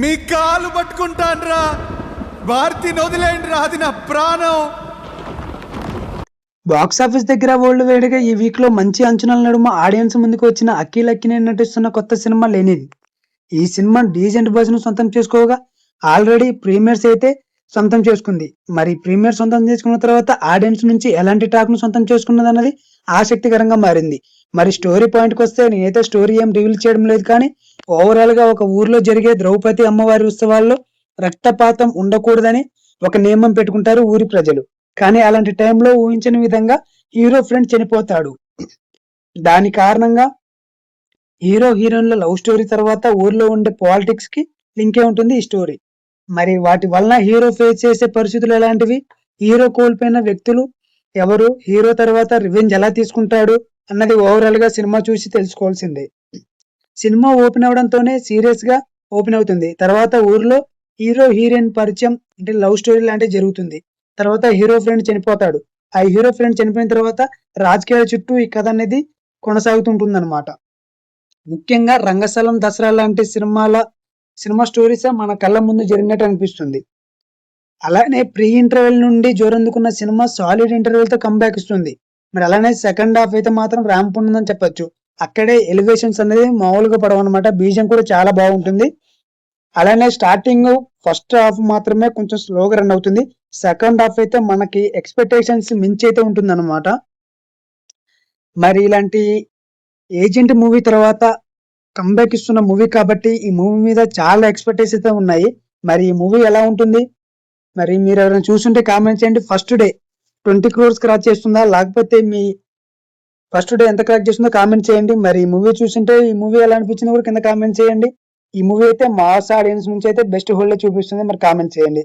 మీ కాలు పట్టుకుంటాన్రా, భారతిని వదిలేండి రా, అది నా ప్రాణం. బాక్స్ ఆఫీస్ దగ్గర వరల్డ్ వైడ్ గా ఈ వీక్ లో మంచి అంచనాల నడుమ ఆడియన్స్ ముందుకు వచ్చిన అఖిల్ అక్కినేని నటిస్తున్న కొత్త సినిమా లేనిది. ఈ సినిమా డీసెంట్ బజ్ ను సొంతం చేసుకోగా ఆల్రెడీ ప్రీమియర్స్ అయితే సొంతం చేసుకుంది. మరి ప్రీమియర్ సొంతం చేసుకున్న తర్వాత ఆడియన్స్ నుంచి ఎలాంటి టాక్ ను సొంతం చేసుకున్నది అన్నది ఆసక్తికరంగా మారింది. మరి స్టోరీ పాయింట్ కి వస్తే నేనైతే స్టోరీ ఏం రివీల్ చేయడం లేదు, కానీ ఓవరాల్ గా ఒక ఊర్లో జరిగే ద్రౌపది అమ్మవారి ఉత్సవాల్లో రక్తపాతం ఉండకూడదని ఒక నియమం పెట్టుకుంటారు ఊరి ప్రజలు. కానీ అలాంటి టైంలో ఊహించని విధంగా హీరో ఫ్రెండ్ చనిపోతాడు. దాని కారణంగా హీరో హీరోయిన్ల లవ్ స్టోరీ తర్వాత ఊర్లో ఉండే పాలిటిక్స్ కి లింకే ఉంటుంది ఈ స్టోరీ. మరి వాటి వలన హీరో ఫేస్ చేసే పరిస్థితులు ఎలాంటివి, హీరో కోల్పోయిన వ్యక్తులు ఎవరు, హీరో తర్వాత రివెంజ్ ఎలా తీసుకుంటాడు అన్నది ఓవరాల్ గా సినిమా చూసి తెలుసుకోవాల్సిందే. సినిమా ఓపెన్ అవడంతోనే సీరియస్ గా ఓపెన్ అవుతుంది. తర్వాత ఊర్లో హీరో హీరోయిన్ పరిచయం అంటే లవ్ స్టోరీ లాంటివి జరుగుతుంది. తర్వాత హీరో ఫ్రెండ్ చనిపోతాడు. ఆ హీరో ఫ్రెండ్ చనిపోయిన తర్వాత రాజకీయాల చుట్టూ ఈ కథ అనేది కొనసాగుతుంటుంది అనమాట. ముఖ్యంగా రంగస్థలం, దసరా లాంటి సినిమా స్టోరీస్ మన కళ్ళ ముందు జరిగినట్టు అనిపిస్తుంది. అలానే ప్రీ ఇంటర్వెల్ నుండి జోరందుకున్న సినిమా సాలిడ్ ఇంటర్వెల్ తో కంబ్యాక్ ఇస్తుంది. మరి అలానే సెకండ్ హాఫ్ అయితే మాత్రం ర్యాంప్ ఉందని చెప్పొచ్చు. అక్కడే ఎలివేషన్స్ అనేది మామూలుగా పడవన్నమాట. బీజం కూడా చాలా బాగుంటుంది. అలానే స్టార్టింగ్ ఫస్ట్ హాఫ్ మాత్రమే కొంచెం స్లోగా రన్ అవుతుంది. సెకండ్ హాఫ్ అయితే మనకి ఎక్స్పెక్టేషన్స్ మించి అయితే ఉంటుంది అనమాట. మరి ఇలాంటి ఏజెంట్ మూవీ తర్వాత కంబ్యాక్ ఇస్తున్న మూవీ కాబట్టి ఈ మూవీ మీద చాలా ఎక్స్పెక్టేషన్స్ అయితే ఉన్నాయి. మరి ఈ మూవీ ఎలా ఉంటుంది, మరి మీరు ఎవరైనా చూస్తుంటే కామెంట్ చేయండి. ఫస్ట్ డే 20 crores క్రాక్ చేస్తుందా, లేకపోతే మీ ఫస్ట్ డే ఎంత క్రాక్ చేస్తుందో కామెంట్ చేయండి. మరి ఈ మూవీ చూస్తుంటే ఈ మూవీ ఎలా అనిపించిందో కూడా కింద కామెంట్ చేయండి. ఈ మూవీ అయితే మాస్ ఆడియన్స్ నుంచి అయితే బెస్ట్ హోల్డ్ చూపిస్తుంది. మరి కామెంట్ చేయండి.